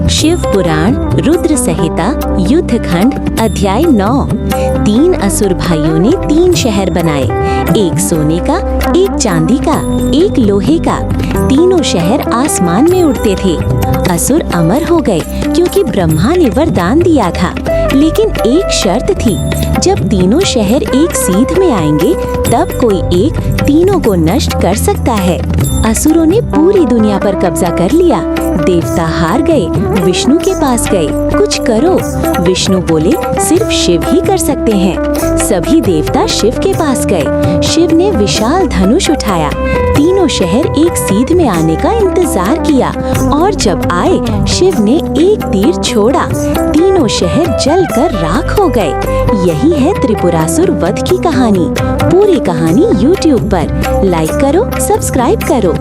शिव पुराण रुद्र संहिता युद्ध खंड अध्याय 9। 3 असुर भाइयों ने 3 शहर बनाए, एक सोने का, एक चांदी का, एक लोहे का। तीनों शहर आसमान में उड़ते थे। असुर अमर हो गए क्योंकि ब्रह्मा ने वरदान दिया था। लेकिन एक शर्त थी, जब तीनों शहर एक सीध में आएंगे तब कोई एक तीनों को नष्ट कर सकता है। असुरों ने पूरी दुनिया पर कब्जा कर लिया। देवता हार गए, विष्णु के पास गए, कुछ करो। विष्णु बोले सिर्फ शिव ही कर सकते हैं। सभी देवता शिव के पास गए। शिव ने विशाल धनुष उठाया। तीनों शहर एक सीध में आने का इंतजार किया और जब आए शिव ने एक तीर छोड़ा। तीनों शहर जलकर राख हो गए। यही है त्रिपुरासुर वध की कहानी। पूरी कहानी YouTube पर। लाइक करो, सब्सक्राइब करो।